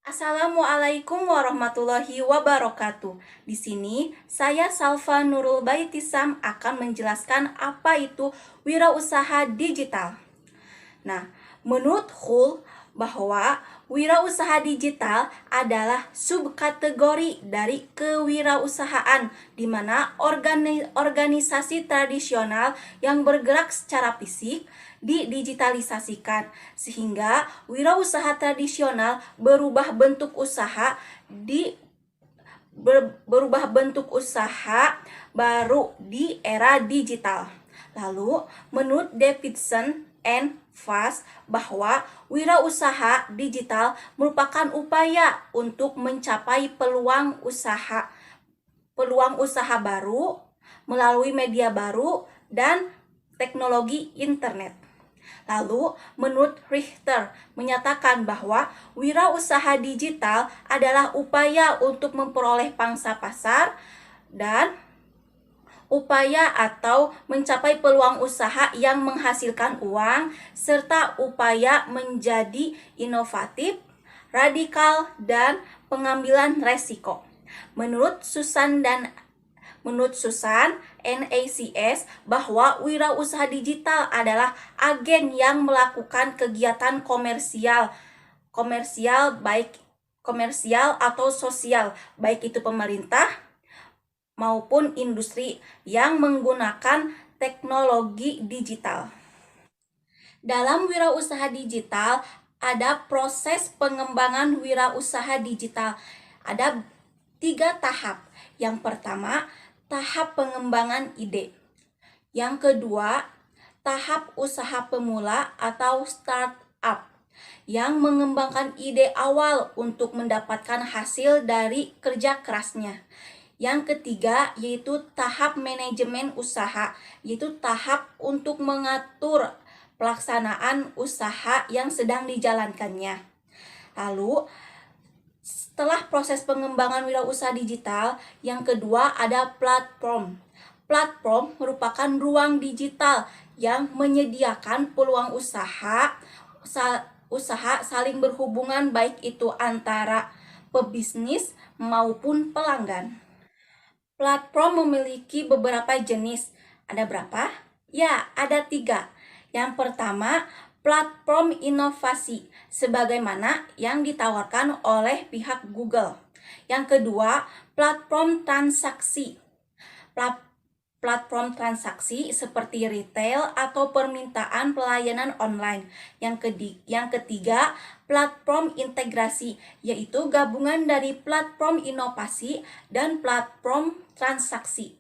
Assalamualaikum warahmatullahi wabarakatuh. Di sini saya Salva Nurul Baitisam akan menjelaskan apa itu wirausaha digital. Nah, menurut Hull bahwa wirausaha digital adalah subkategori dari kewirausahaan di mana organisasi tradisional yang bergerak secara fisik didigitalisasikan sehingga wirausaha tradisional berubah bentuk usaha baru di era digital. Lalu, menurut Davidson and Fass bahwa wirausaha digital merupakan upaya untuk mencapai peluang usaha baru melalui media baru dan teknologi internet. Lalu, menurut Richter menyatakan bahwa wirausaha digital adalah upaya untuk memperoleh pangsa pasar dan upaya atau mencapai peluang usaha yang menghasilkan uang, serta upaya menjadi inovatif, radikal, dan pengambilan resiko. Menurut Susan NACS bahwa wirausaha digital adalah agen yang melakukan kegiatan komersial atau sosial, baik itu pemerintah maupun industri yang menggunakan teknologi digital. Dalam wirausaha digital ada proses pengembangan wirausaha digital. Ada 3 tahap. Yang pertama, tahap pengembangan ide. Yang kedua, tahap usaha pemula atau startup yang mengembangkan ide awal untuk mendapatkan hasil dari kerja kerasnya. Yang ketiga, yaitu tahap manajemen usaha, yaitu tahap untuk mengatur pelaksanaan usaha yang sedang dijalankannya. Lalu, setelah proses pengembangan wirausaha digital, yang kedua ada platform. Platform merupakan ruang digital yang menyediakan peluang usaha saling berhubungan, baik itu antara pebisnis maupun pelanggan. Platform memiliki beberapa jenis. Ada berapa? Ya, ada 3. Yang pertama, platform inovasi, sebagaimana yang ditawarkan oleh pihak Google. Yang kedua, platform transaksi. Platform transaksi seperti retail atau permintaan pelayanan online. Yang ketiga, platform integrasi, yaitu gabungan dari platform inovasi dan platform transaksi.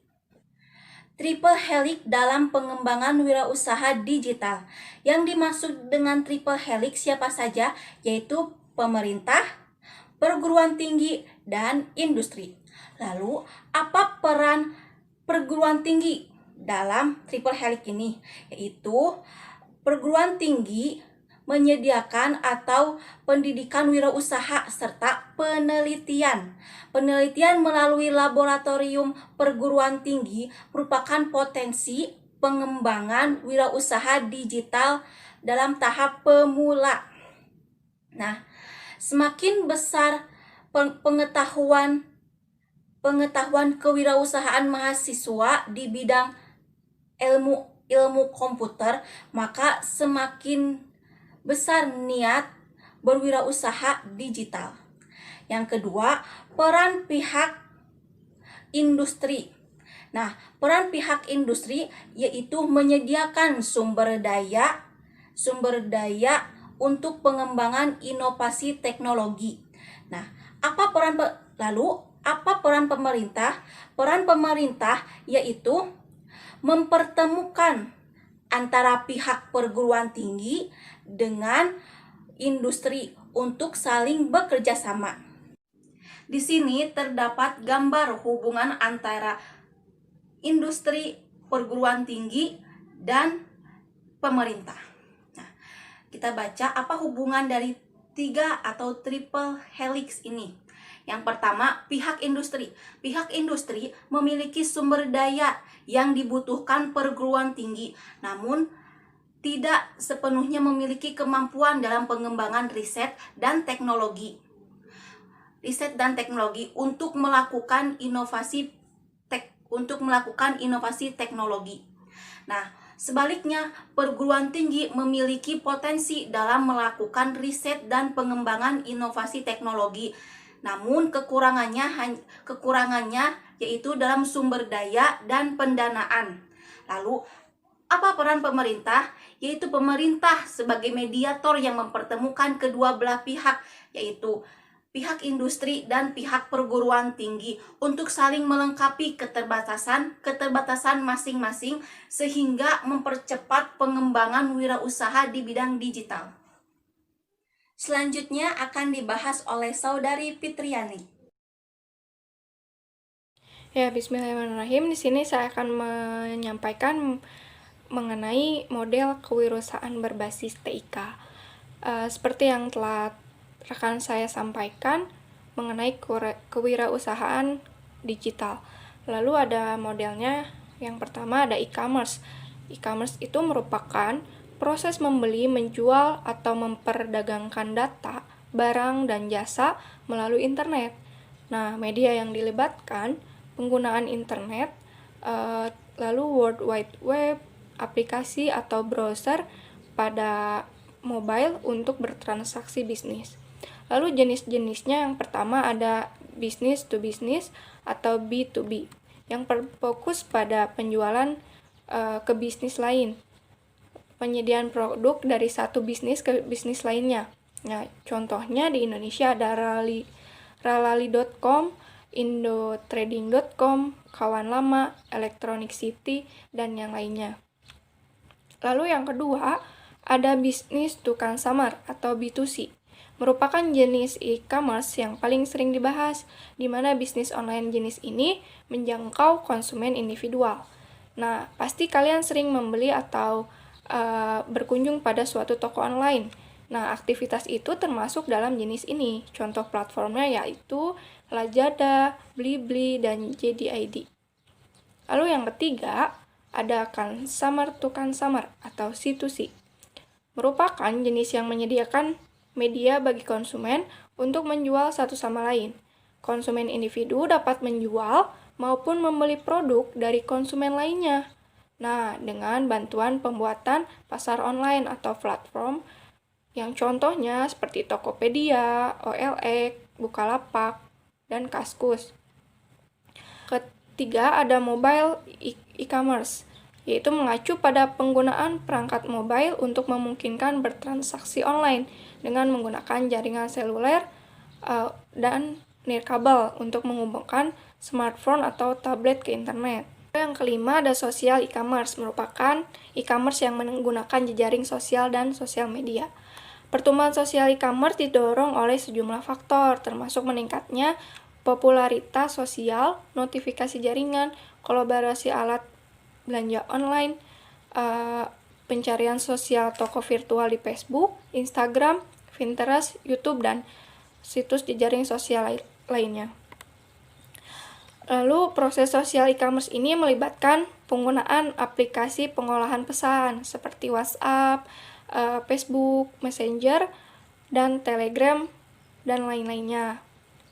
Triple helix dalam pengembangan wirausaha digital. Yang dimaksud dengan triple helix siapa saja? Yaitu pemerintah, perguruan tinggi, dan industri. Lalu, apa peran perguruan tinggi dalam triple helix ini? Yaitu perguruan tinggi menyediakan atau pendidikan wirausaha serta penelitian. Penelitian melalui laboratorium perguruan tinggi merupakan potensi pengembangan wirausaha digital dalam tahap pemula. Nah, semakin besar pengetahuan kewirausahaan mahasiswa di bidang ilmu komputer, maka semakin besar niat berwirausaha digital. Yang kedua, peran pihak industri. Nah, peran pihak industri yaitu menyediakan sumber daya untuk pengembangan inovasi teknologi. Nah, apa peran pemerintah? Peran pemerintah yaitu mempertemukan antara pihak perguruan tinggi dengan industri untuk saling bekerja sama. Di sini terdapat gambar hubungan antara industri, perguruan tinggi, dan pemerintah. Nah, kita baca apa hubungan dari 3 atau triple helix ini. Yang pertama, pihak industri. Pihak industri memiliki sumber daya yang dibutuhkan perguruan tinggi, namun tidak sepenuhnya memiliki kemampuan dalam pengembangan riset dan teknologi. Riset dan teknologi untuk melakukan inovasi teknologi. Nah, sebaliknya, perguruan tinggi memiliki potensi dalam melakukan riset dan pengembangan inovasi teknologi. Namun kekurangannya yaitu dalam sumber daya dan pendanaan. Lalu, apa peran pemerintah? Yaitu pemerintah sebagai mediator yang mempertemukan kedua belah pihak, yaitu pihak industri dan pihak perguruan tinggi untuk saling melengkapi keterbatasan masing-masing sehingga mempercepat pengembangan wirausaha di bidang digital. Selanjutnya akan dibahas oleh Saudari Fitriani. Ya, bismillahirrahmanirrahim. Di sini saya akan menyampaikan mengenai model kewirausahaan berbasis TIK. Seperti yang telah rekan saya sampaikan mengenai kewirausahaan digital. Lalu ada modelnya, yang pertama ada e-commerce. E-commerce itu merupakan proses membeli, menjual, atau memperdagangkan data, barang, dan jasa melalui internet. Nah, media yang dilibatkan penggunaan internet, lalu World Wide Web, aplikasi atau browser pada mobile untuk bertransaksi bisnis. Lalu jenis-jenisnya, yang pertama ada business to business atau B2B, yang berfokus pada penjualan ke bisnis lain, penyediaan produk dari satu bisnis ke bisnis lainnya. Nah, contohnya di Indonesia ada Ralali.com, Indotrading.com, Kawan Lama, Electronic City, dan yang lainnya. Lalu yang kedua, ada bisnis to consumer atau B2C. Merupakan jenis e-commerce yang paling sering dibahas, di mana bisnis online jenis ini menjangkau konsumen individual. Nah, pasti kalian sering membeli atau berkunjung pada suatu toko online. Nah, aktivitas itu termasuk dalam jenis ini. Contoh platformnya yaitu Lazada, Blibli, dan JD.id. Lalu yang ketiga, ada consumer to consumer atau C2C. Merupakan jenis yang menyediakan media bagi konsumen untuk menjual satu sama lain. Konsumen individu dapat menjual maupun membeli produk dari konsumen lainnya. Nah, dengan bantuan pembuatan pasar online atau platform yang contohnya seperti Tokopedia, OLX, Bukalapak, dan Kaskus. Ketiga, ada mobile e-commerce, yaitu mengacu pada penggunaan perangkat mobile untuk memungkinkan bertransaksi online dengan menggunakan jaringan seluler dan nirkabel untuk menghubungkan smartphone atau tablet ke internet. Yang kelima ada social e-commerce, merupakan e-commerce yang menggunakan jejaring sosial dan sosial media. Pertumbuhan sosial e-commerce didorong oleh sejumlah faktor, termasuk meningkatnya popularitas sosial, notifikasi jaringan, kolaborasi alat belanja online, pencarian sosial toko virtual di Facebook, Instagram, Pinterest, YouTube, dan situs jejaring sosial lainnya. Lalu, proses sosial e-commerce ini melibatkan penggunaan aplikasi pengolahan pesan seperti WhatsApp, Facebook, Messenger, dan Telegram, dan lain-lainnya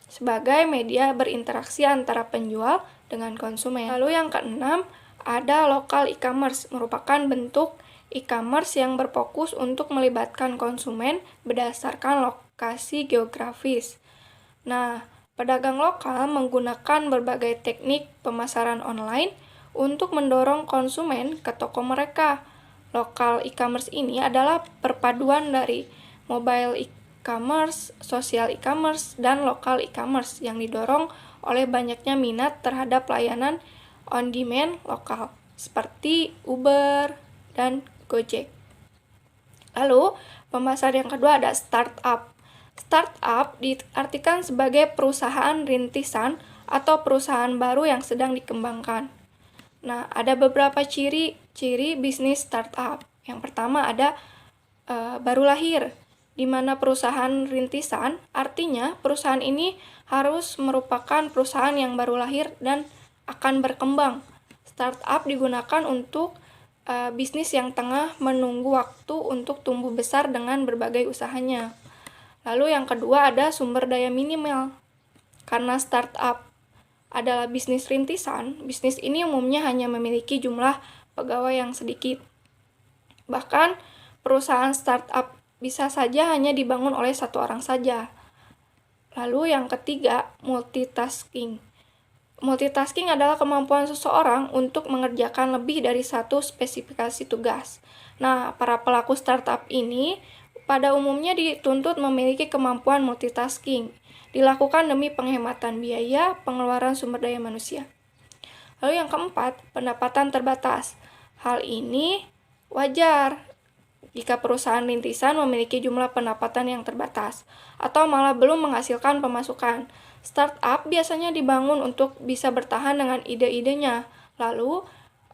sebagai media berinteraksi antara penjual dengan konsumen. Lalu yang keenam, ada local e-commerce, merupakan bentuk e-commerce yang berfokus untuk melibatkan konsumen berdasarkan lokasi geografis. Nah, pedagang lokal menggunakan berbagai teknik pemasaran online untuk mendorong konsumen ke toko mereka. Local e-commerce ini adalah perpaduan dari mobile e-commerce, social e-commerce, dan local e-commerce yang didorong oleh banyaknya minat terhadap layanan on-demand lokal, seperti Uber dan Gojek. Lalu, pembahasan yang kedua ada startup. Startup diartikan sebagai perusahaan rintisan atau perusahaan baru yang sedang dikembangkan. Nah, ada beberapa ciri bisnis startup. Yang pertama ada baru lahir, di mana perusahaan rintisan artinya perusahaan ini harus merupakan perusahaan yang baru lahir dan akan berkembang. Startup digunakan untuk bisnis yang tengah menunggu waktu untuk tumbuh besar dengan berbagai usahanya. Lalu yang kedua ada sumber daya minimal. Karena startup adalah bisnis rintisan, bisnis ini umumnya hanya memiliki jumlah pegawai yang sedikit. Bahkan, perusahaan startup bisa saja hanya dibangun oleh satu orang saja. Lalu yang ketiga, multitasking. Multitasking adalah kemampuan seseorang untuk mengerjakan lebih dari satu spesifikasi tugas. Nah, para pelaku startup ini pada umumnya dituntut memiliki kemampuan multitasking. Dilakukan demi penghematan biaya, pengeluaran sumber daya manusia. Lalu yang keempat, pendapatan terbatas. Hal ini wajar jika perusahaan rintisan memiliki jumlah pendapatan yang terbatas, atau malah belum menghasilkan pemasukan. Startup biasanya dibangun untuk bisa bertahan dengan ide-idenya, lalu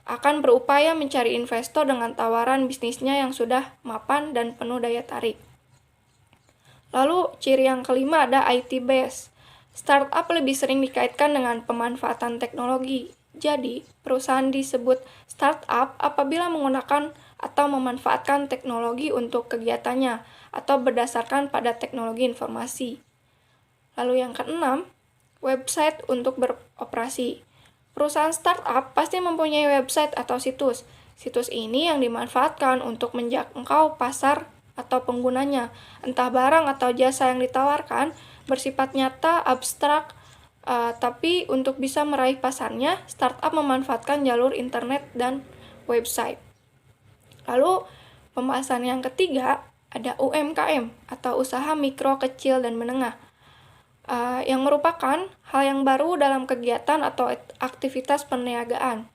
akan berupaya mencari investor dengan tawaran bisnisnya yang sudah mapan dan penuh daya tarik. Lalu, ciri yang kelima ada IT base. Startup lebih sering dikaitkan dengan pemanfaatan teknologi. Jadi, perusahaan disebut startup apabila menggunakan atau memanfaatkan teknologi untuk kegiatannya atau berdasarkan pada teknologi informasi. Lalu yang keenam, website untuk beroperasi. Perusahaan startup pasti mempunyai website atau situs. Situs ini yang dimanfaatkan untuk menjangkau pasar atau penggunanya. Entah barang atau jasa yang ditawarkan bersifat nyata, abstrak, tapi untuk bisa meraih pasarnya, startup memanfaatkan jalur internet dan website. Lalu, pembahasan yang ketiga ada UMKM atau usaha mikro, kecil, dan menengah. Yang merupakan hal yang baru dalam kegiatan atau aktivitas perniagaan.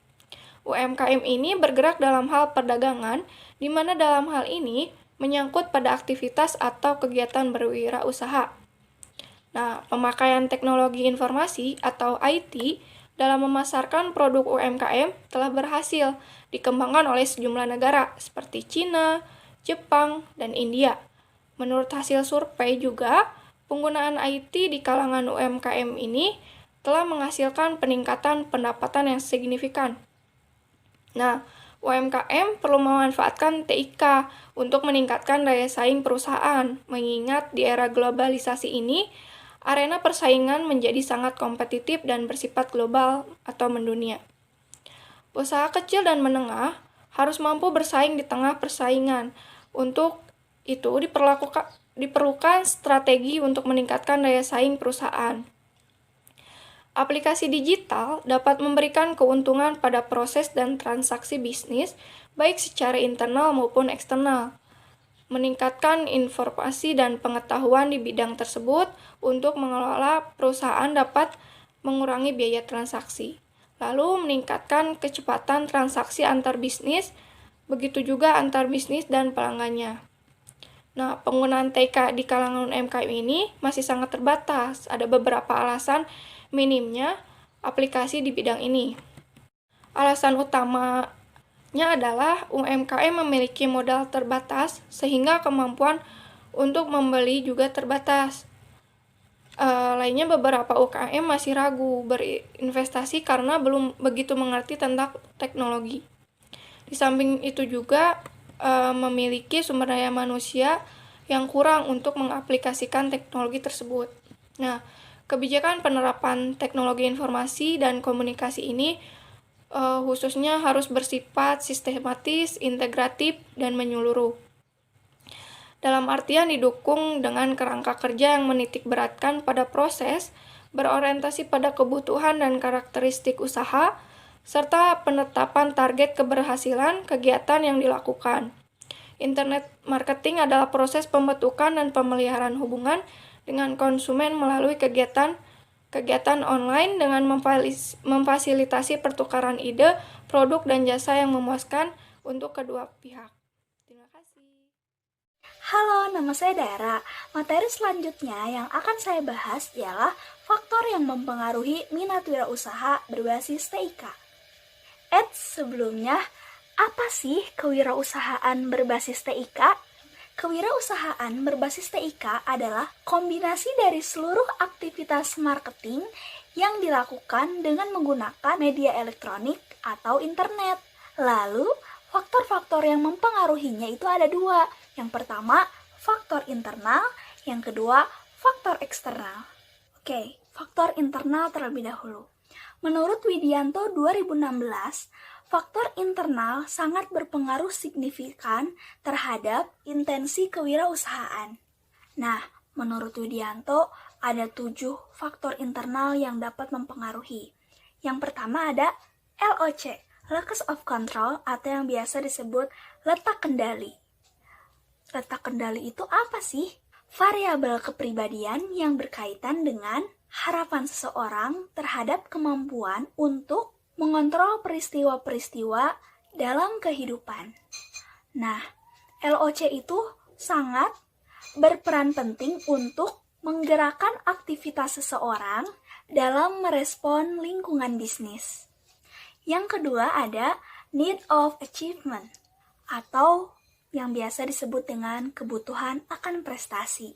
UMKM ini bergerak dalam hal perdagangan, di mana dalam hal ini menyangkut pada aktivitas atau kegiatan berwirausaha. Nah, pemakaian teknologi informasi atau IT dalam memasarkan produk UMKM telah berhasil dikembangkan oleh sejumlah negara seperti Cina, Jepang, dan India. Menurut hasil survei juga, penggunaan IT di kalangan UMKM ini telah menghasilkan peningkatan pendapatan yang signifikan. Nah, UMKM perlu memanfaatkan TIK untuk meningkatkan daya saing perusahaan, mengingat di era globalisasi ini, arena persaingan menjadi sangat kompetitif dan bersifat global atau mendunia. Usaha kecil dan menengah harus mampu bersaing di tengah persaingan. Untuk itu diperlukan strategi untuk meningkatkan daya saing perusahaan. Aplikasi digital dapat memberikan keuntungan pada proses dan transaksi bisnis, baik secara internal maupun eksternal. Meningkatkan informasi dan pengetahuan di bidang tersebut untuk mengelola perusahaan dapat mengurangi biaya transaksi. Lalu meningkatkan kecepatan transaksi antar bisnis, begitu juga antar bisnis dan pelanggannya. Nah, penggunaan TIK di kalangan UMKM ini masih sangat terbatas. Ada beberapa alasan minimnya aplikasi di bidang ini. Alasan utamanya adalah UMKM memiliki modal terbatas sehingga kemampuan untuk membeli juga terbatas. Lainnya beberapa UKM masih ragu berinvestasi karena belum begitu mengerti tentang teknologi. Di samping itu juga memiliki sumber daya manusia yang kurang untuk mengaplikasikan teknologi tersebut. Nah, kebijakan penerapan teknologi informasi dan komunikasi ini khususnya harus bersifat sistematis, integratif, dan menyeluruh. Dalam artian didukung dengan kerangka kerja yang menitik beratkan pada proses, berorientasi pada kebutuhan dan karakteristik usaha, serta penetapan target keberhasilan kegiatan yang dilakukan. Internet marketing adalah proses pembentukan dan pemeliharaan hubungan dengan konsumen melalui kegiatan online dengan memfasilitasi pertukaran ide, produk, dan jasa yang memuaskan untuk kedua pihak. Terima kasih. Halo, nama saya Dara. Materi selanjutnya yang akan saya bahas ialah faktor yang mempengaruhi minat wirausaha berbasis TIK. Sebelumnya, apa sih kewirausahaan berbasis TIK? Kewirausahaan berbasis TIK adalah kombinasi dari seluruh aktivitas marketing yang dilakukan dengan menggunakan media elektronik atau internet. Lalu, faktor-faktor yang mempengaruhinya itu ada dua. Yang pertama, faktor internal. Yang kedua, faktor eksternal. Oke, faktor internal terlebih dahulu. Menurut Widianto 2016, faktor internal sangat berpengaruh signifikan terhadap intensi kewirausahaan. Nah, menurut Widianto, ada 7 faktor internal yang dapat mempengaruhi. Yang pertama ada LOC, Locus of Control, atau yang biasa disebut letak kendali. Letak kendali itu apa sih? Variabel kepribadian yang berkaitan dengan harapan seseorang terhadap kemampuan untuk mengontrol peristiwa-peristiwa dalam kehidupan. Nah, LOC itu sangat berperan penting untuk menggerakkan aktivitas seseorang dalam merespon lingkungan bisnis. Yang kedua ada need of achievement, atau yang biasa disebut dengan kebutuhan akan prestasi.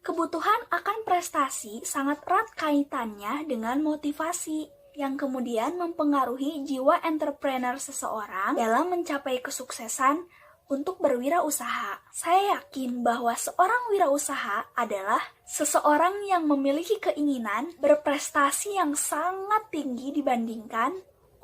Kebutuhan akan prestasi sangat erat kaitannya dengan motivasi yang kemudian mempengaruhi jiwa entrepreneur seseorang dalam mencapai kesuksesan untuk berwirausaha. Saya yakin bahwa seorang wirausaha adalah seseorang yang memiliki keinginan berprestasi yang sangat tinggi dibandingkan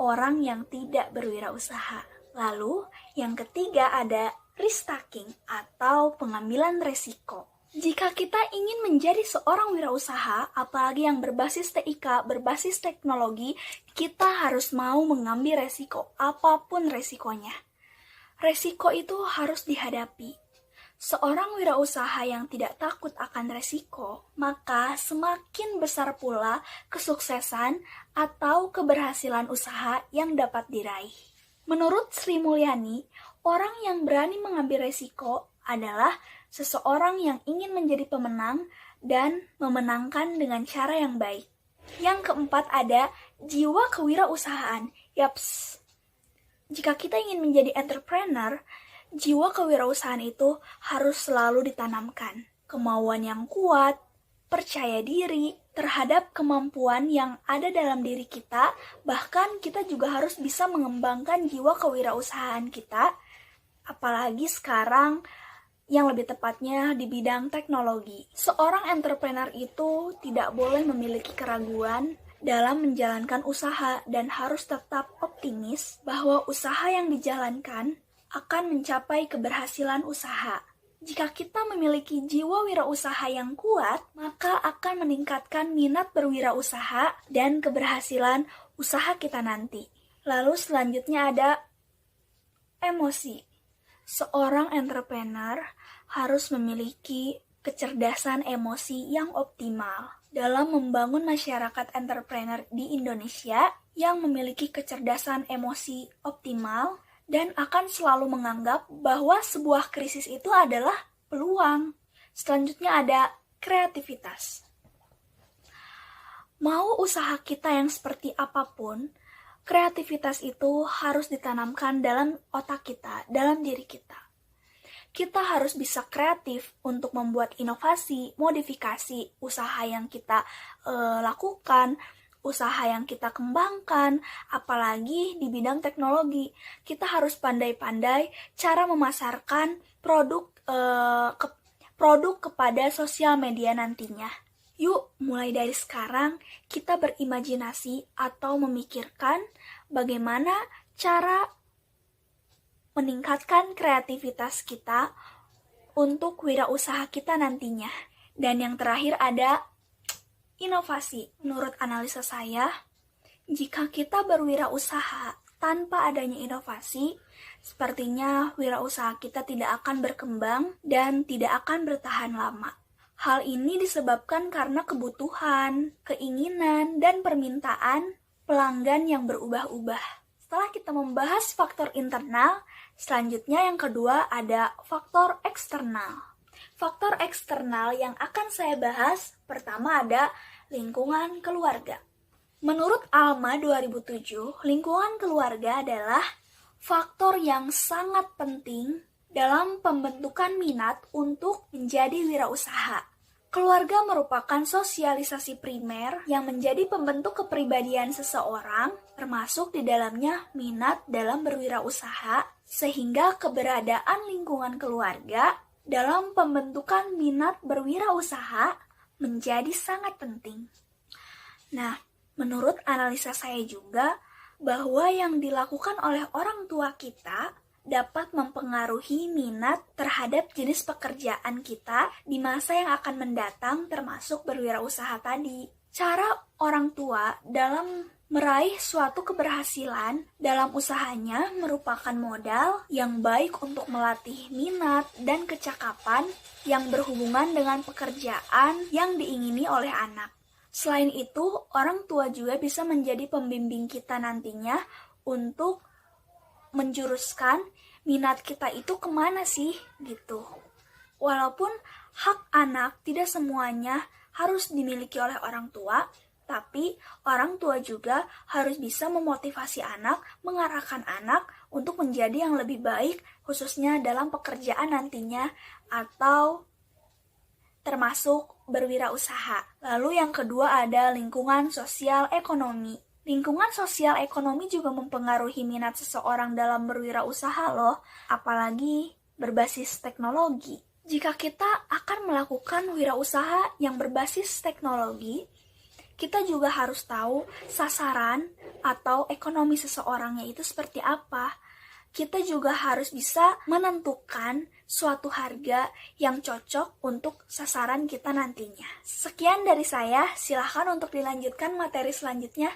orang yang tidak berwirausaha. Lalu, yang ketiga ada risk taking atau pengambilan resiko. Jika kita ingin menjadi seorang wirausaha, apalagi yang berbasis TIK, berbasis teknologi, kita harus mau mengambil resiko, apapun resikonya. Resiko itu harus dihadapi. Seorang wirausaha yang tidak takut akan resiko, maka semakin besar pula kesuksesan atau keberhasilan usaha yang dapat diraih. Menurut Sri Mulyani, orang yang berani mengambil resiko adalah seseorang yang ingin menjadi pemenang dan memenangkan dengan cara yang baik. Yang keempat ada jiwa kewirausahaan. Yaps, jika kita ingin menjadi entrepreneur, jiwa kewirausahaan itu harus selalu ditanamkan. Kemauan yang kuat, percaya diri terhadap kemampuan yang ada dalam diri kita, bahkan kita juga harus bisa mengembangkan jiwa kewirausahaan kita, apalagi sekarang yang lebih tepatnya di bidang teknologi. Seorang entrepreneur itu tidak boleh memiliki keraguan dalam menjalankan usaha dan harus tetap optimis bahwa usaha yang dijalankan akan mencapai keberhasilan usaha. Jika kita memiliki jiwa wirausaha yang kuat, maka akan meningkatkan minat berwirausaha dan keberhasilan usaha kita nanti. Lalu selanjutnya ada emosi. Seorang entrepreneur harus memiliki kecerdasan emosi yang optimal dalam membangun masyarakat entrepreneur di Indonesia yang memiliki kecerdasan emosi optimal dan akan selalu menganggap bahwa sebuah krisis itu adalah peluang. Selanjutnya ada kreativitas. Mau usaha kita yang seperti apapun, kreativitas itu harus ditanamkan dalam otak kita, dalam diri kita. Kita harus bisa kreatif untuk membuat inovasi, modifikasi usaha yang kita lakukan, usaha yang kita kembangkan, apalagi di bidang teknologi. Kita harus pandai-pandai cara memasarkan produk kepada sosial media nantinya. Yuk, mulai dari sekarang kita berimajinasi atau memikirkan bagaimana cara meningkatkan kreativitas kita untuk wirausaha kita nantinya. Dan yang terakhir ada inovasi. Menurut analisa saya, jika kita berwirausaha tanpa adanya inovasi, sepertinya wirausaha kita tidak akan berkembang dan tidak akan bertahan lama. Hal ini disebabkan karena kebutuhan, keinginan, dan permintaan pelanggan yang berubah-ubah. Setelah kita membahas faktor internal, selanjutnya yang kedua ada faktor eksternal. Faktor eksternal yang akan saya bahas, pertama ada lingkungan keluarga. Menurut ALMA 2007, lingkungan keluarga adalah faktor yang sangat penting dalam pembentukan minat untuk menjadi wirausaha. Keluarga merupakan sosialisasi primer yang menjadi pembentuk kepribadian seseorang, termasuk di dalamnya minat dalam berwirausaha, sehingga keberadaan lingkungan keluarga dalam pembentukan minat berwirausaha menjadi sangat penting. Nah, menurut analisa saya juga, bahwa yang dilakukan oleh orang tua kita dapat mempengaruhi minat terhadap jenis pekerjaan kita di masa yang akan mendatang, termasuk berwirausaha tadi. Cara orang tua dalam meraih suatu keberhasilan dalam usahanya merupakan modal yang baik untuk melatih minat dan kecakapan yang berhubungan dengan pekerjaan yang diingini oleh anak. Selain itu, orang tua juga bisa menjadi pembimbing kita nantinya untuk menjuruskan minat kita itu kemana sih, gitu. Walaupun hak anak tidak semuanya harus dimiliki oleh orang tua, tapi orang tua juga harus bisa memotivasi anak, mengarahkan anak untuk menjadi yang lebih baik, khususnya dalam pekerjaan nantinya, atau termasuk berwirausaha. Lalu yang kedua ada lingkungan sosial ekonomi. Lingkungan sosial ekonomi juga mempengaruhi minat seseorang dalam berwirausaha loh, apalagi berbasis teknologi. Jika kita akan melakukan wirausaha yang berbasis teknologi, kita juga harus tahu sasaran atau ekonomi seseorangnya itu seperti apa. Kita juga harus bisa menentukan suatu harga yang cocok untuk sasaran kita nantinya. Sekian dari saya, silahkan untuk dilanjutkan materi selanjutnya.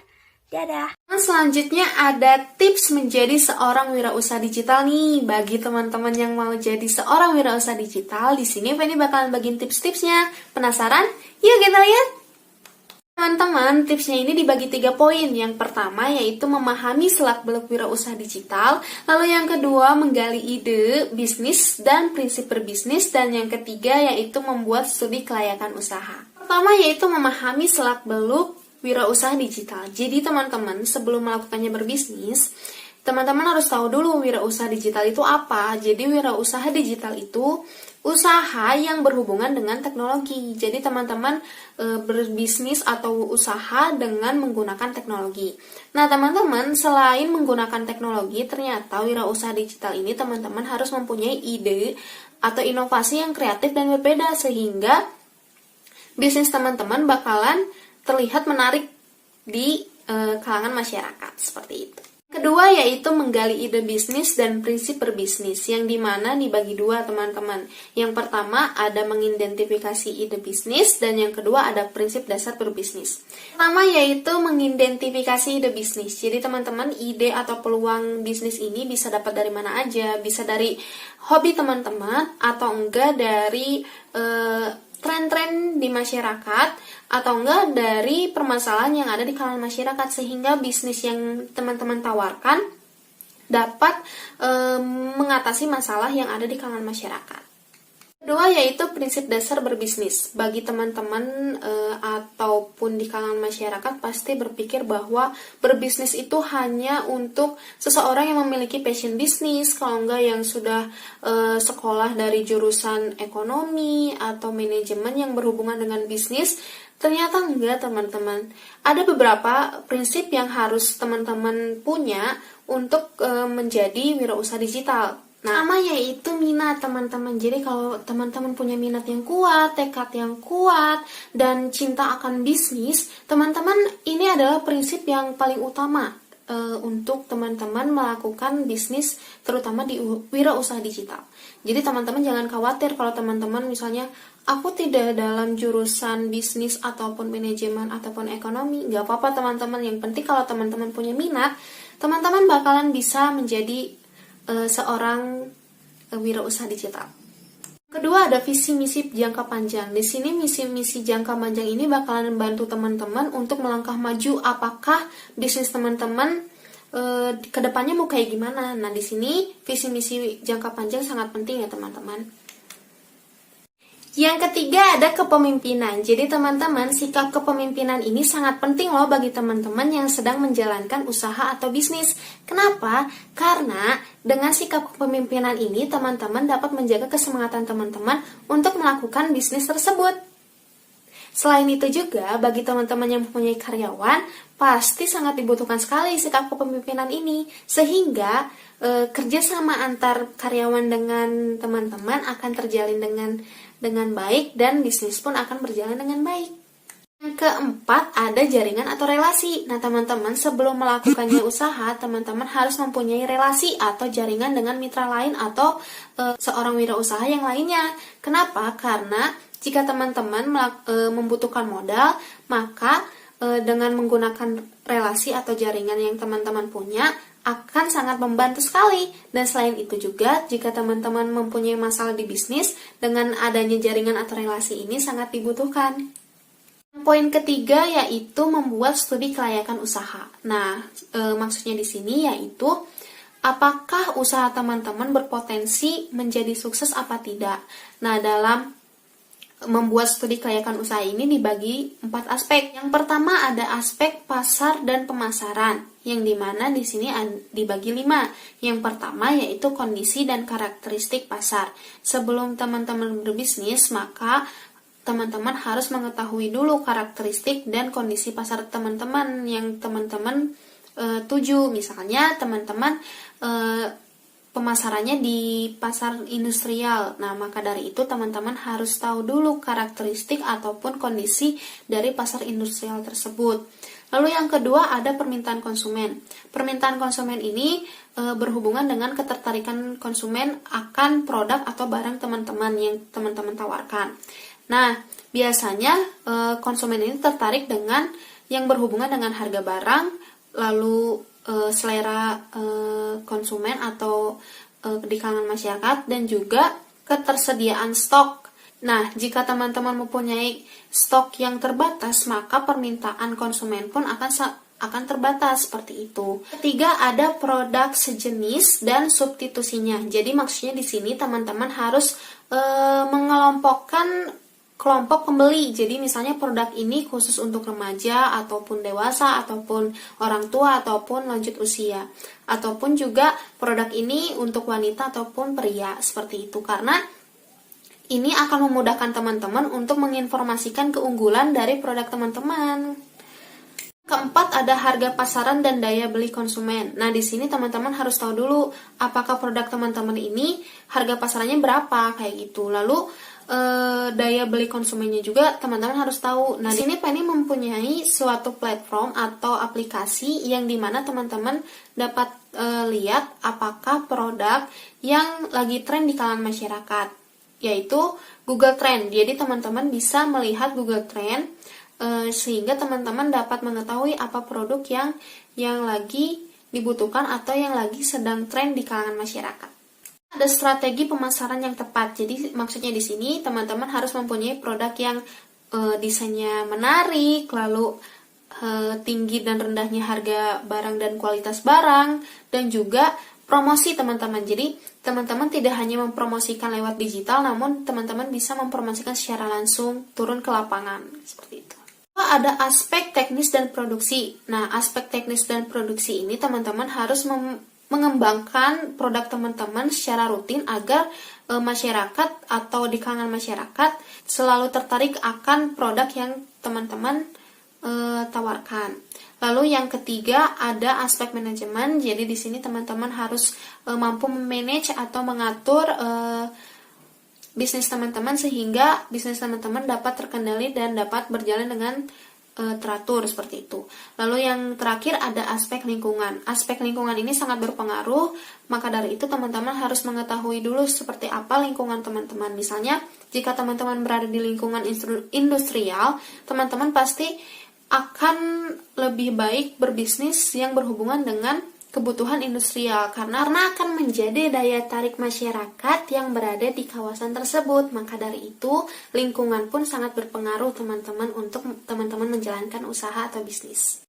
Dadah! Selanjutnya ada tips menjadi seorang wirausaha digital nih. Bagi teman-teman yang mau jadi seorang wirausaha digital, di sini Feni bakalan bagiin tips-tipsnya. Penasaran? Yuk kita lihat! Teman-teman, tipsnya ini dibagi 3 poin. Yang pertama yaitu memahami selak-beluk wirausaha digital. Lalu yang kedua menggali ide bisnis dan prinsip berbisnis. Dan yang ketiga yaitu membuat studi kelayakan usaha. Pertama yaitu memahami selak-beluk wirausaha digital. Jadi teman-teman sebelum melakukannya berbisnis, teman-teman harus tahu dulu wirausaha digital itu apa. Jadi wirausaha digital itu usaha yang berhubungan dengan teknologi. Jadi teman-teman berbisnis atau usaha dengan menggunakan teknologi. Nah teman-teman selain menggunakan teknologi, ternyata wirausaha digital ini teman-teman harus mempunyai ide atau inovasi yang kreatif dan berbeda, sehingga bisnis teman-teman bakalan terlihat menarik di kalangan masyarakat, seperti itu. Kedua yaitu menggali ide bisnis dan prinsip berbisnis, yang dimana dibagi 2 teman-teman. Yang pertama ada mengidentifikasi ide bisnis, dan yang kedua ada prinsip dasar berbisnis. Pertama yaitu mengidentifikasi ide bisnis. Jadi teman-teman ide atau peluang bisnis ini bisa dapat dari mana aja, bisa dari hobi teman-teman atau enggak dari tren-tren di masyarakat, atau enggak dari permasalahan yang ada di kalangan masyarakat, sehingga bisnis yang teman-teman tawarkan dapat mengatasi masalah yang ada di kalangan masyarakat. Kedua yaitu prinsip dasar berbisnis. Bagi teman-teman ataupun di kalangan masyarakat pasti berpikir bahwa berbisnis itu hanya untuk seseorang yang memiliki passion bisnis, kalau enggak yang sudah sekolah dari jurusan ekonomi atau manajemen yang berhubungan dengan bisnis. Ternyata enggak teman-teman. Ada beberapa prinsip yang harus teman-teman punya untuk menjadi wirausaha digital. Nah, pertama yaitu minat teman-teman. Jadi kalau teman-teman punya minat yang kuat, tekad yang kuat, dan cinta akan bisnis, teman-teman ini adalah prinsip yang paling utama untuk teman-teman melakukan bisnis, terutama di wirausaha digital. Jadi teman-teman jangan khawatir kalau teman-teman misalnya aku tidak dalam jurusan bisnis ataupun manajemen ataupun ekonomi, nggak apa-apa teman-teman. Yang penting kalau teman-teman punya minat, teman-teman bakalan bisa menjadi seorang wirausaha digital. Kedua ada visi misi jangka panjang. Di sini misi jangka panjang ini bakalan membantu teman-teman untuk melangkah maju. Apakah bisnis teman-teman kedepannya mau kayak gimana? Nah di sini visi misi jangka panjang sangat penting ya teman-teman. Yang ketiga ada kepemimpinan. Jadi teman-teman, sikap kepemimpinan ini sangat penting loh bagi teman-teman yang sedang menjalankan usaha atau bisnis. Kenapa? Karena dengan sikap kepemimpinan ini teman-teman dapat menjaga kesemangatan teman-teman untuk melakukan bisnis tersebut. Selain itu juga bagi teman-teman yang mempunyai karyawan, pasti sangat dibutuhkan sekali sikap kepemimpinan ini. Sehingga kerjasama antar karyawan dengan teman-teman akan terjalin dengan baik dan bisnis pun akan berjalan dengan baik. Yang keempat ada jaringan atau relasi. Nah teman-teman, sebelum melakukannya usaha, teman-teman harus mempunyai relasi atau jaringan dengan mitra lain atau seorang wirausaha yang lainnya. Kenapa? Karena jika teman-teman membutuhkan modal, maka dengan menggunakan relasi atau jaringan yang teman-teman punya akan sangat membantu sekali. Dan selain itu juga, jika teman-teman mempunyai masalah di bisnis, dengan adanya jaringan atau relasi ini sangat dibutuhkan. Poin ketiga yaitu membuat studi kelayakan usaha. Nah, maksudnya di sini yaitu apakah usaha teman-teman berpotensi menjadi sukses apa tidak. Nah, dalam membuat studi kelayakan usaha ini dibagi 4 aspek. Yang pertama ada aspek pasar dan pemasaran, yang dimana di sini dibagi 5. Yang pertama yaitu kondisi dan karakteristik pasar. Sebelum teman-teman berbisnis, maka teman-teman harus mengetahui dulu karakteristik dan kondisi pasar teman-teman yang teman-teman tuju. Misalnya teman-teman pemasarannya di pasar industrial. Nah, maka dari itu teman-teman harus tahu dulu karakteristik ataupun kondisi dari pasar industrial tersebut. Lalu yang kedua ada permintaan konsumen. Permintaan konsumen ini berhubungan dengan ketertarikan konsumen akan produk atau barang teman-teman yang teman-teman tawarkan. Nah, biasanya konsumen ini tertarik dengan yang berhubungan dengan harga barang, lalu selera konsumen atau di kalangan masyarakat, dan juga ketersediaan stok. Nah, jika teman-teman mempunyai stok yang terbatas, maka permintaan konsumen pun akan terbatas seperti itu. Ketiga ada produk sejenis dan substitusinya. Jadi maksudnya di sini teman-teman harus mengelompokkan kelompok pembeli. Jadi misalnya produk ini khusus untuk remaja ataupun dewasa ataupun orang tua ataupun lanjut usia, ataupun juga produk ini untuk wanita ataupun pria, seperti itu. Karena ini akan memudahkan teman-teman untuk menginformasikan keunggulan dari produk teman-teman. Keempat ada harga pasaran dan daya beli konsumen. Nah, di sini teman-teman harus tahu dulu apakah produk teman-teman ini harga pasarannya berapa kayak gitu. Lalu daya beli konsumennya juga teman-teman harus tahu. Nah, di sini Penny mempunyai suatu platform atau aplikasi yang dimana teman-teman dapat lihat apakah produk yang lagi tren di kalangan masyarakat, yaitu Google Trend. Jadi teman-teman bisa melihat Google Trend sehingga teman-teman dapat mengetahui apa produk yang lagi dibutuhkan atau yang lagi sedang tren di kalangan masyarakat. Ada strategi pemasaran yang tepat. Jadi maksudnya di sini teman-teman harus mempunyai produk yang desainnya menarik, lalu tinggi dan rendahnya harga barang dan kualitas barang, dan juga promosi teman-teman. Jadi teman-teman tidak hanya mempromosikan lewat digital, namun teman-teman bisa mempromosikan secara langsung turun ke lapangan seperti itu. Ada aspek teknis dan produksi. Nah, aspek teknis dan produksi ini teman-teman harus mengembangkan produk teman-teman secara rutin agar masyarakat atau di kalangan masyarakat selalu tertarik akan produk yang teman-teman tawarkan. Lalu yang ketiga ada aspek manajemen. Jadi di sini teman-teman harus mampu memanage atau mengatur bisnis teman-teman sehingga bisnis teman-teman dapat terkendali dan dapat berjalan dengan teratur seperti itu. Lalu yang terakhir ada aspek lingkungan. Aspek lingkungan ini sangat berpengaruh, maka dari itu teman-teman harus mengetahui dulu seperti apa lingkungan teman-teman. Misalnya, jika teman-teman berada di lingkungan industrial, teman-teman pasti akan lebih baik berbisnis yang berhubungan dengan kebutuhan industrial karena akan menjadi daya tarik masyarakat yang berada di kawasan tersebut. Maka dari itu lingkungan pun sangat berpengaruh teman-teman untuk teman-teman menjalankan usaha atau bisnis.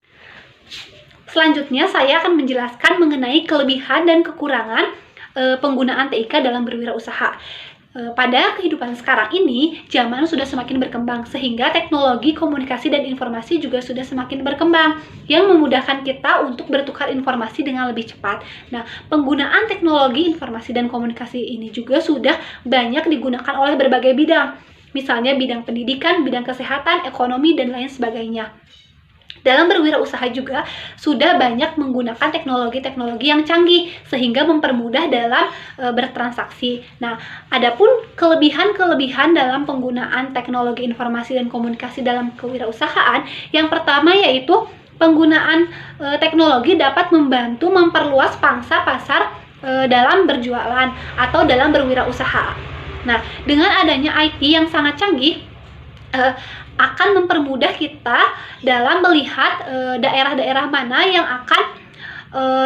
Selanjutnya saya akan menjelaskan mengenai kelebihan dan kekurangan penggunaan TIK dalam berwirausaha. pada kehidupan sekarang ini, zaman sudah semakin berkembang, sehingga teknologi komunikasi dan informasi juga sudah semakin berkembang, yang memudahkan kita untuk bertukar informasi dengan lebih cepat. Nah, penggunaan teknologi informasi dan komunikasi ini juga sudah banyak digunakan oleh berbagai bidang, misalnya bidang pendidikan, bidang kesehatan, ekonomi, dan lain sebagainya. Dalam berwirausaha juga sudah banyak menggunakan teknologi-teknologi yang canggih sehingga mempermudah dalam bertransaksi. Nah, adapun kelebihan-kelebihan dalam penggunaan teknologi informasi dan komunikasi dalam kewirausahaan, yang pertama yaitu penggunaan teknologi dapat membantu memperluas pangsa pasar dalam berjualan atau dalam berwirausaha. Nah, dengan adanya IT yang sangat canggih, akan mempermudah kita dalam melihat daerah-daerah mana yang akan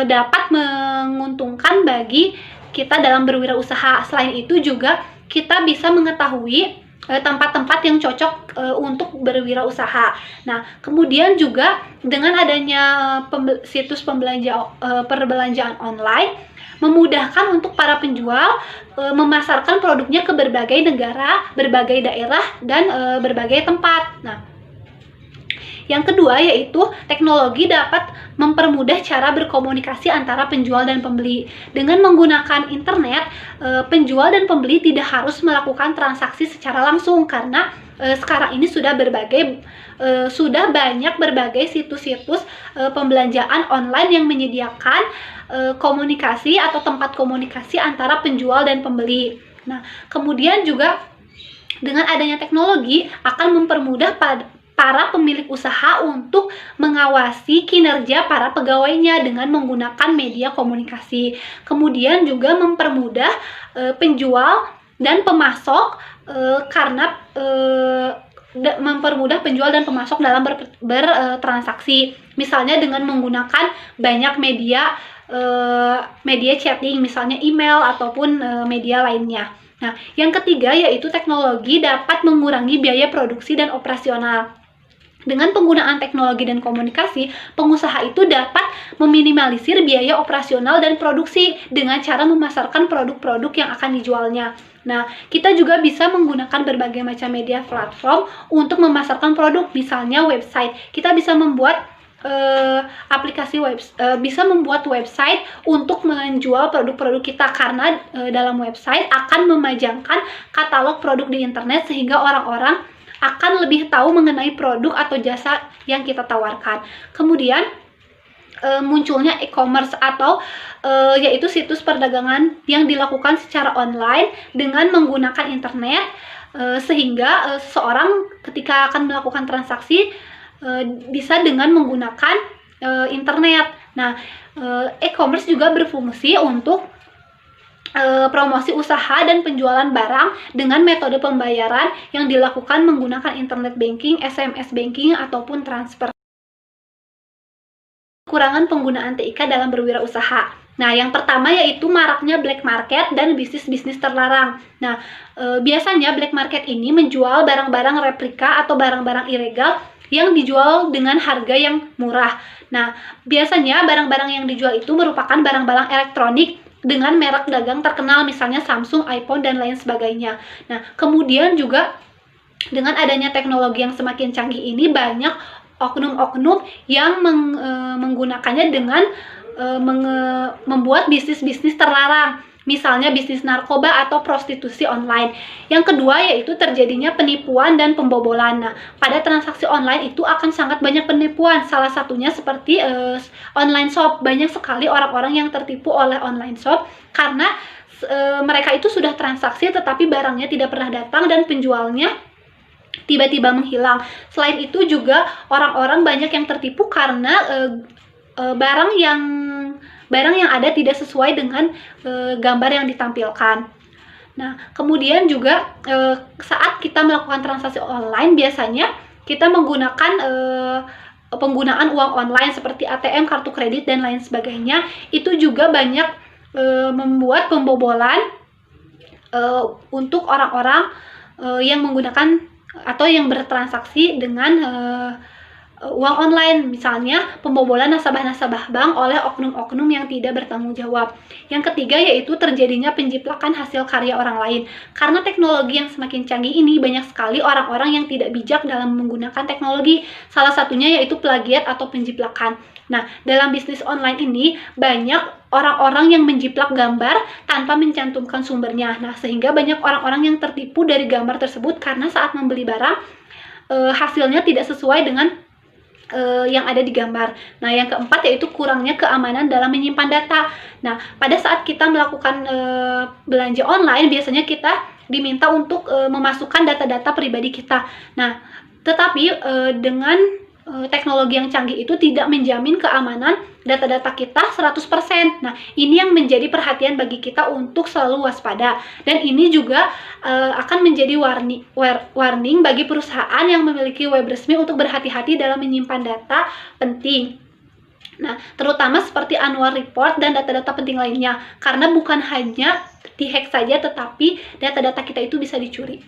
dapat menguntungkan bagi kita dalam berwirausaha. Selain itu juga kita bisa mengetahui tempat-tempat yang cocok untuk berwirausaha. Nah, kemudian juga dengan adanya situs perbelanjaan online, memudahkan untuk para penjual memasarkan produknya ke berbagai negara, berbagai daerah, dan berbagai tempat. Nah, yang kedua yaitu teknologi dapat mempermudah cara berkomunikasi antara penjual dan pembeli. Dengan menggunakan internet, penjual dan pembeli tidak harus melakukan transaksi secara langsung, karena sekarang ini sudah banyak berbagai situs-situs pembelanjaan online yang menyediakan komunikasi atau tempat komunikasi antara penjual dan pembeli. Nah, kemudian juga dengan adanya teknologi akan mempermudah para pemilik usaha untuk mengawasi kinerja para pegawainya dengan menggunakan media komunikasi. Kemudian juga mempermudah penjual dan pemasok karena mempermudah penjual dan pemasok dalam bertransaksi. Misalnya dengan menggunakan banyak media chatting, misalnya email ataupun media lainnya. Nah, yang ketiga yaitu teknologi dapat mengurangi biaya produksi dan operasional. Dengan penggunaan teknologi dan komunikasi, pengusaha itu dapat meminimalisir biaya operasional dan produksi dengan cara memasarkan produk-produk yang akan dijualnya. Nah, kita juga bisa menggunakan berbagai macam media platform untuk memasarkan produk, misalnya website. Kita bisa membuat bisa membuat website untuk menjual produk-produk kita, karena dalam website akan memajangkan katalog produk di internet sehingga orang-orang akan lebih tahu mengenai produk atau jasa yang kita tawarkan. Kemudian munculnya e-commerce atau yaitu situs perdagangan yang dilakukan secara online dengan menggunakan internet, sehingga seseorang ketika akan melakukan transaksi bisa dengan menggunakan internet. Nah, e-commerce juga berfungsi untuk promosi usaha dan penjualan barang dengan metode pembayaran yang dilakukan menggunakan internet banking, SMS banking, ataupun transfer. Kekurangan penggunaan TIK dalam berwirausaha. Nah, yang pertama yaitu maraknya black market dan bisnis-bisnis terlarang. Nah, biasanya black market ini menjual barang-barang replika atau barang-barang ilegal yang dijual dengan harga yang murah. Nah, biasanya barang-barang yang dijual itu merupakan barang-barang elektronik dengan merek dagang terkenal, misalnya Samsung, iPhone, dan lain sebagainya. Nah, kemudian juga dengan adanya teknologi yang semakin canggih ini, banyak oknum-oknum yang menggunakannya dengan membuat bisnis-bisnis terlarang, misalnya bisnis narkoba atau prostitusi online. Yang kedua yaitu terjadinya penipuan dan pembobolan. Nah, pada transaksi online itu akan sangat banyak penipuan. Salah satunya seperti online shop. Banyak sekali orang-orang yang tertipu oleh online shop karena mereka itu sudah transaksi tetapi barangnya tidak pernah datang dan penjualnya tiba-tiba menghilang. Selain itu juga orang-orang banyak yang tertipu karena barang yang ada tidak sesuai dengan gambar yang ditampilkan. Nah, kemudian juga saat kita melakukan transaksi online, biasanya kita menggunakan penggunaan uang online seperti ATM, kartu kredit, dan lain sebagainya. Itu juga banyak membuat pembobolan untuk orang-orang yang menggunakan atau yang bertransaksi dengan uang online, misalnya pembobolan nasabah-nasabah bank oleh oknum-oknum yang tidak bertanggung jawab. Yang ketiga yaitu terjadinya penjiplakan hasil karya orang lain. Karena teknologi yang semakin canggih ini, banyak sekali orang-orang yang tidak bijak dalam menggunakan teknologi. Salah satunya yaitu plagiat atau penjiplakan. Nah, dalam bisnis online ini banyak orang-orang yang menjiplak gambar tanpa mencantumkan sumbernya. Nah, sehingga banyak orang-orang yang tertipu dari gambar tersebut karena saat membeli barang hasilnya tidak sesuai dengan yang ada di gambar. Nah, yang keempat yaitu kurangnya keamanan dalam menyimpan data. Nah, pada saat kita melakukan belanja online, biasanya kita diminta untuk memasukkan data-data pribadi kita. Nah, tetapi dengan teknologi yang canggih itu tidak menjamin keamanan data-data kita 100%. Nah, ini yang menjadi perhatian bagi kita untuk selalu waspada. Dan ini juga akan menjadi warning bagi perusahaan yang memiliki web resmi untuk berhati-hati dalam menyimpan data penting. Nah, terutama seperti annual report dan data-data penting lainnya. Karena bukan hanya dihack saja, tetapi data-data kita itu bisa dicuri.